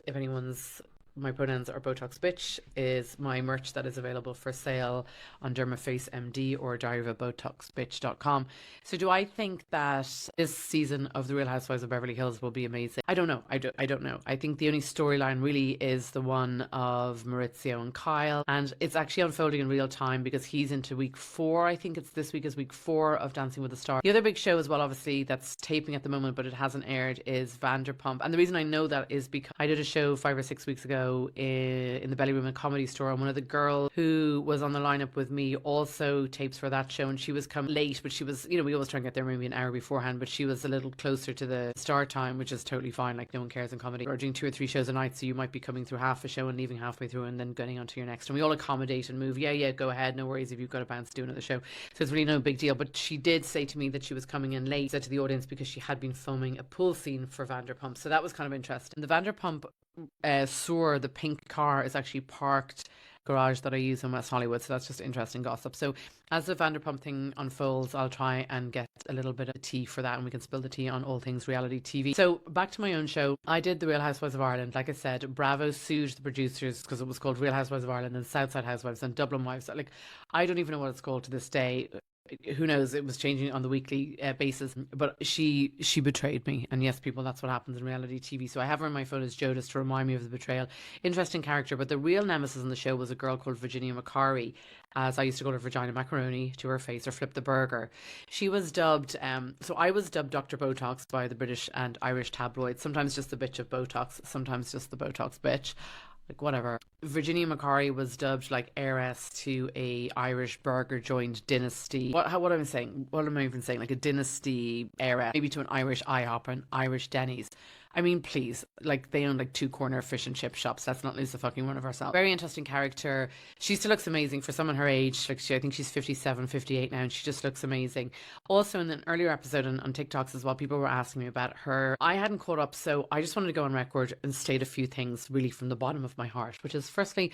if anyone's my pronouns are Botox Bitch is my merch that is available for sale on Dermaface MD or diaryofabotoxbitch.com. So do I think that this season of The Real Housewives of Beverly Hills will be amazing? I don't know. I don't know. I think the only storyline really is the one of Maurizio and Kyle, and it's actually unfolding in real time because he's into week 4. I think it's this week is week 4 of Dancing with the Stars. The other big show as well, obviously, that's taping at the moment, but it hasn't aired, is Vanderpump. And the reason I know that is because I did a show 5 or 6 weeks ago in the Belly Room and Comedy Store, and one of the girls who was on the lineup with me also tapes for that show, and she was come late, but she was, you know, we always try and get there maybe an hour beforehand, but she was a little closer to the start time, which is totally fine. Like, no one cares in comedy. We're doing 2 or 3 shows a night, so you might be coming through half a show and leaving halfway through and then getting on to your next, and we all accommodate and move. Yeah, go ahead, no worries if you've got to bounce, do another show. So it's really no big deal. But she did say to me that she was coming in late, said to the audience, because she had been filming a pool scene for Vanderpump, so that was kind of interesting. The Vanderpump Soar, the pink car, is actually parked garage that I use in West Hollywood, so that's just interesting gossip. So as the Vanderpump thing unfolds, I'll try and get a little bit of tea for that, and we can spill the tea on all things reality TV. So back to my own show. I did The Real Housewives of Ireland. Like I said, Bravo sued the producers because it was called Real Housewives of Ireland and Southside Housewives and Dublin Wives. Like, I don't even know what it's called to this day. Who knows, it was changing on the weekly basis, but she betrayed me. And yes, people, that's what happens in reality TV. So I have her on my phone as Joe, just to remind me of the betrayal. Interesting character, but the real nemesis on the show was a girl called Virginia McCary, as I used to call her Vagina Macaroni to her face, or Flip the Burger. She was dubbed, so I was dubbed Dr. Botox by the British and Irish tabloids, sometimes just the bitch of Botox, sometimes just the Botox bitch, like whatever. Virginia McCary was dubbed like heiress to a Irish burger joint dynasty. What am I saying? What am I even saying? Like a dynasty heiress, maybe to an Irish IHOP or an Irish Denny's. I mean, please, like, they own like 2 corner fish and chip shops. Let's not lose the fucking one of ourselves. Very interesting character. She still looks amazing for someone her age. Like, I think she's 57, 58 now, and she just looks amazing. Also, in an earlier episode on TikToks as well, people were asking me about her. I hadn't caught up, so I just wanted to go on record and state a few things really from the bottom of my heart, which is, firstly,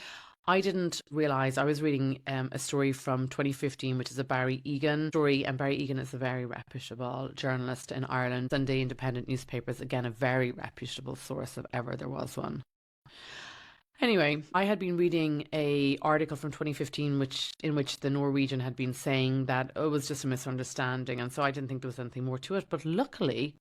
I didn't realise, I was reading a story from 2015, which is a Barry Egan story, and Barry Egan is a very reputable journalist in Ireland. Sunday Independent newspapers, again, a very reputable source if ever there was one. Anyway, I had been reading a article from 2015 in which the Norwegian had been saying that it was just a misunderstanding, and so I didn't think there was anything more to it. But luckily,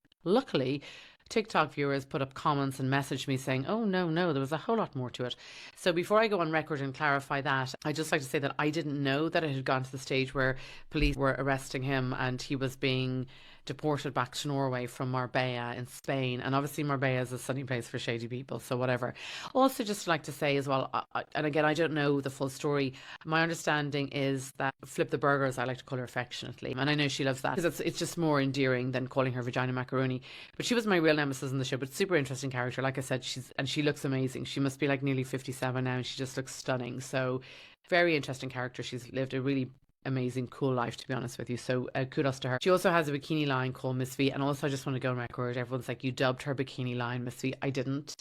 TikTok viewers put up comments and messaged me saying, oh, no, there was a whole lot more to it. So before I go on record and clarify that, I'd just like to say that I didn't know that it had gone to the stage where police were arresting him and he was being deported back to Norway from Marbella in Spain. And obviously Marbella is a sunny place for shady people, so whatever. Also, just like to say as well, and again, I don't know the full story, my understanding is that Flip the Burger, as I like to call her affectionately, and I know she loves that because it's just more endearing than calling her Vagina Macaroni, but she was my real nemesis in the show. But super interesting character, like I said, she looks amazing. She must be like nearly 57 now, and she just looks stunning. So very interesting character. She's lived a really amazing, cool life, to be honest with you. So kudos to her. She also has a bikini line called Miss V, and also I just want to go on record, everyone's like, you dubbed her bikini line Miss V. I didn't.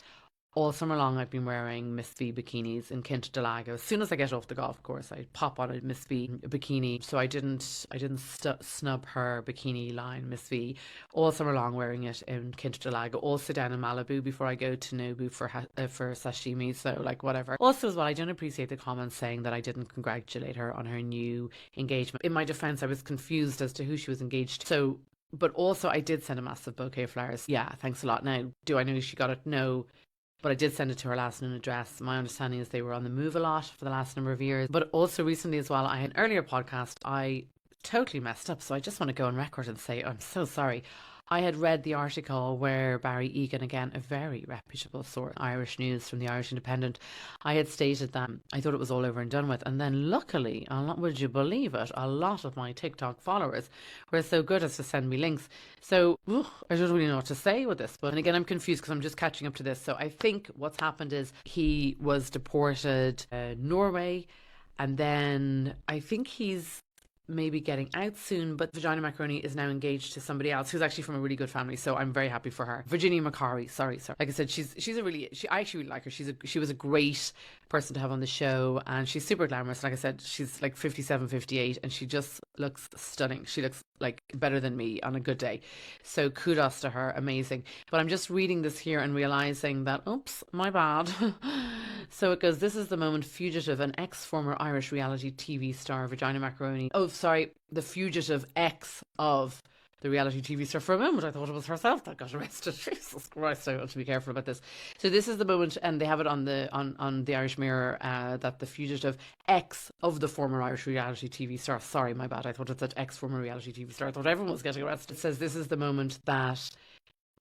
All summer long I've been wearing Miss V bikinis in Quinta del Lago. As soon as I get off the golf course, I pop on a Miss V bikini. So I didn't snub her bikini line Miss V. All summer long wearing it in Quinta del Lago. Also down in Malibu before I go to Nobu for sashimi. So like whatever. Also as well, I don't appreciate the comments saying that I didn't congratulate her on her new engagement. In my defense, I was confused as to who she was engaged to. So, but also I did send a massive bouquet of flowers. Yeah, thanks a lot. Now, do I know she got it? No. But I did send it to her last known address. My understanding is they were on the move a lot for the last number of years. But also recently as well, I had an earlier podcast, I totally messed up. So I just want to go on record and say, I'm so sorry. I had read the article where Barry Egan, again, a very reputable source, Irish news from the Irish Independent, I had stated that I thought it was all over and done with. And then luckily, would you believe it, a lot of my TikTok followers were so good as to send me links. So I don't really know what to say with this. But and again, I'm confused because I'm just catching up to this. So I think what's happened is he was deported Norway, and then I think he's maybe getting out soon, but Vagina Macaroni is now engaged to somebody else who's actually from a really good family, so I'm very happy for her. Virginia Macari, sorry. Like I said, she's a really, I actually really like her. She was a great person to have on the show, and she's super glamorous. Like I said, she's like 57, 58, and she just looks stunning. She looks like better than me on a good day. So kudos to her, amazing. But I'm just reading this here and realizing that, oops, my bad. So it goes, this is the moment fugitive, an ex-former Irish reality TV star, Vagina Macaroni. Oh, sorry, the fugitive ex of the reality TV star. For a moment, I thought it was herself that got arrested. Jesus Christ, I have to be careful about this. So this is the moment, and they have it on the Irish Mirror, that the fugitive ex of the former Irish reality TV star. Sorry, my bad. I thought it said ex-former reality TV star. I thought everyone was getting arrested. It says this is the moment that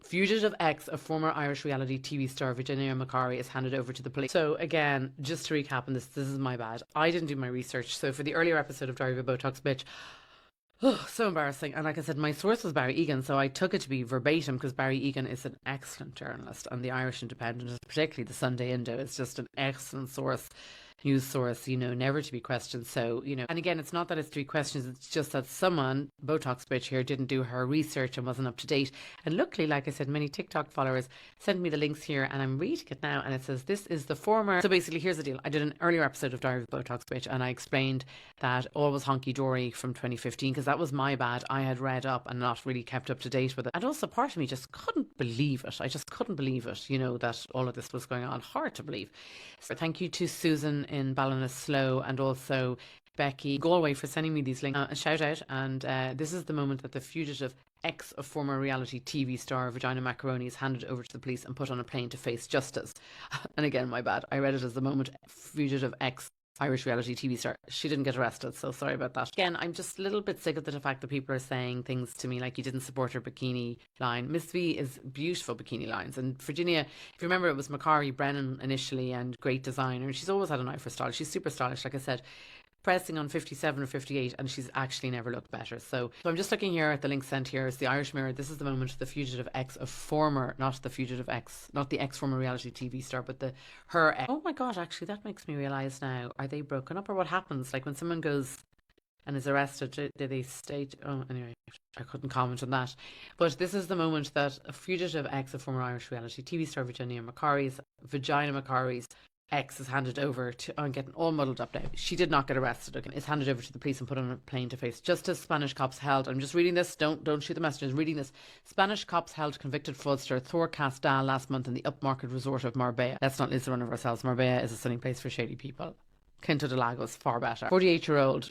fugitive ex of former Irish reality TV star Virginia Macari is handed over to the police. So again, just to recap on this is my bad. I didn't do my research. So for the earlier episode of Diary of a Botox Bitch, oh, so embarrassing. And like I said, my source was Barry Egan, so I took it to be verbatim because Barry Egan is an excellent journalist, and the Irish Independent, particularly the Sunday Indo, is just an excellent news source, never to be questioned. So, and again, it's not that it's to be questioned, it's just that someone, Botox bitch here, didn't do her research and wasn't up to date. And luckily, like I said, many TikTok followers sent me the links here, and I'm reading it now, and it says this is the former. So basically, here's the deal. I did an earlier episode of Diary of Botox bitch, and I explained that all was honky-dory from 2015, because that was my bad. I had read up and not really kept up to date with it. And also part of me just couldn't believe it. I just couldn't believe it, that all of this was going on. Hard to believe. So thank you to Susan in Ballinasloe and also Becky Galway for sending me these links. A shout out. And this is the moment that the fugitive ex of former reality TV star Vagina Macaroni is handed over to the police and put on a plane to face justice. And again, my bad. I read it as the moment fugitive ex Irish reality TV star. She didn't get arrested, so sorry about that. Again, I'm just a little bit sick of the fact that people are saying things to me like you didn't support her bikini line. Miss V is beautiful bikini lines, and Virginia, if you remember, it was Macari Brennan initially, and great designer, and she's always had an eye for style. She's super stylish, like I said, pressing on 57 or 58, and she's actually never looked better. So I'm just looking here at the link sent here. It's the Irish Mirror. This is the moment the fugitive ex of former, not the fugitive ex, not the ex former reality TV star, but her ex. Oh my god, actually that makes me realise now, are they broken up, or what happens? Like when someone goes and is arrested, do they stay? Oh, anyway, I couldn't comment on that. But this is the moment that a fugitive ex of former Irish reality TV star Vagina Macari's ex is handed over to, I'm getting all muddled up now. She did not get arrested. Okay, is handed over to the police and put on a plane to face justice. Spanish cops held. I'm just reading this. Don't shoot the messages. Reading this. Spanish cops held convicted fraudster Thor Castal last month in the upmarket resort of Marbella. Let's not lose the run of ourselves. Marbella is a stunning place for shady people. Quinta de Lagos, far better. 48-year-old.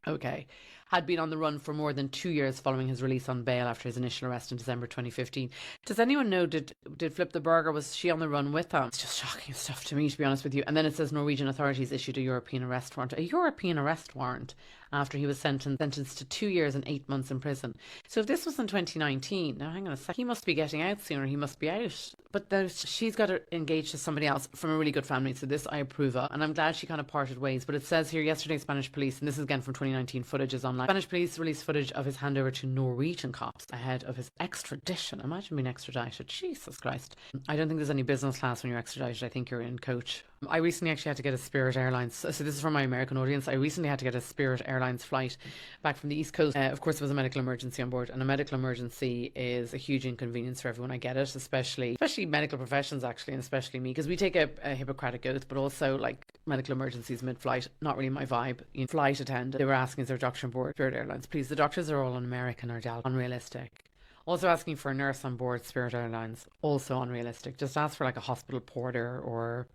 Okay. Had been on the run for more than 2 years following his release on bail after his initial arrest in December 2015. Does anyone know, did Flip the Burger, was she on the run with him? It's just shocking stuff to me, to be honest with you. And then it says Norwegian authorities issued a European arrest warrant. A European arrest warrant after he was sentenced to 2 years and 8 months in prison. So if this was in 2019, now hang on a sec, he must be getting out soon, or he must be out. But she's got engaged to somebody else from a really good family, so this I approve of. And I'm glad she kind of parted ways. But it says here, yesterday Spanish police, and this is again from 2019, footage is online. Spanish police released footage of his handover to Norwegian cops ahead of his extradition. Imagine being extradited. Jesus Christ. I don't think there's any business class when you're extradited. I think you're in coach. I recently actually had to get a Spirit Airlines. So this is for my American audience. I recently had to get a Spirit Airlines flight back from the East Coast. Of course, there was a medical emergency on board, and a medical emergency is a huge inconvenience for everyone. I get it, especially medical professions, actually, and especially me, because we take a Hippocratic oath, but also like medical emergencies mid-flight, not really my vibe. Flight attendant, they were asking, is there a doctor on board Spirit Airlines? Please, the doctors are all un-American or unrealistic. Also asking for a nurse on board Spirit Airlines, also unrealistic. Just ask for like a hospital porter, or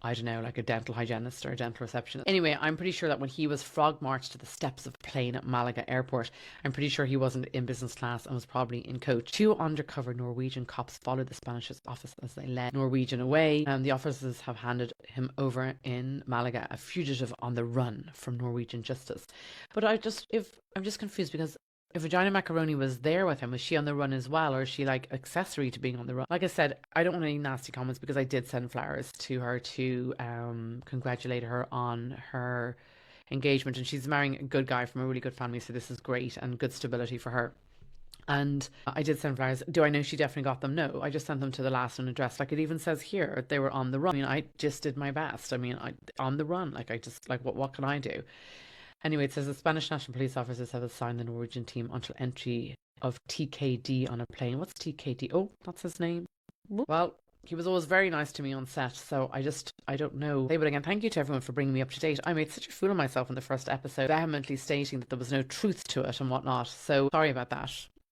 I don't know, like a dental hygienist or a dental receptionist. Anyway, I'm pretty sure that when he was frog marched to the steps of a plane at Malaga airport, I'm pretty sure he wasn't in business class and was probably in coach. 2 undercover Norwegian cops followed the Spanish office as they led Norwegian away. The officers have handed him over in Malaga, a fugitive on the run from Norwegian justice. But I'm just confused, because if Vagina Macaroni was there with him, was she on the run as well, or is she like accessory to being on the run? Like I said, I don't want any nasty comments, because I did send flowers to her to congratulate her on her engagement, and she's marrying a good guy from a really good family, so this is great and good stability for her. And I did send flowers. Do I know she definitely got them? No, I just sent them to the last unaddressed. Like it even says here, they were on the run. I mean, I just did my best. I mean, I on the run. Like I just like what can I do? Anyway, it says the Spanish National Police officers have assigned the Norwegian team until entry of TKD on a plane. What's TKD? Oh, that's his name. Well, he was always very nice to me on set, so I don't know. But again, thank you to everyone for bringing me up to date. I made such a fool of myself in the first episode, vehemently stating that there was no truth to it and whatnot. So sorry about that.